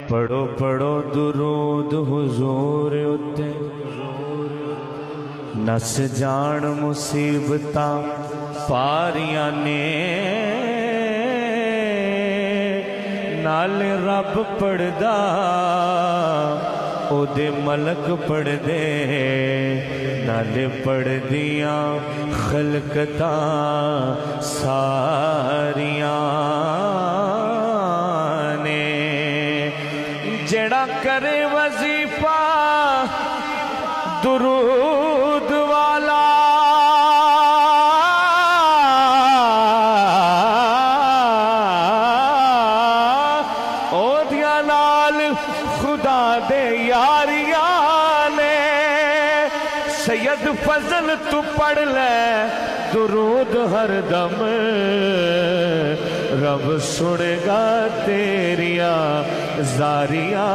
پڑھو پڑھو درود حضور اتے نس جان مصیبتاں پاریاں نے نال رب پڑھدا او دے ملک پڑھ دے نال پڑھ دیاں خلقتاں ساریاں نے جڑا کرے وظیفہ درود والا او دیا نال خدا دے یاریاں نے سید فضل تو پڑھ لے درود ہر دم رب سنے گا تیریاں زاریاں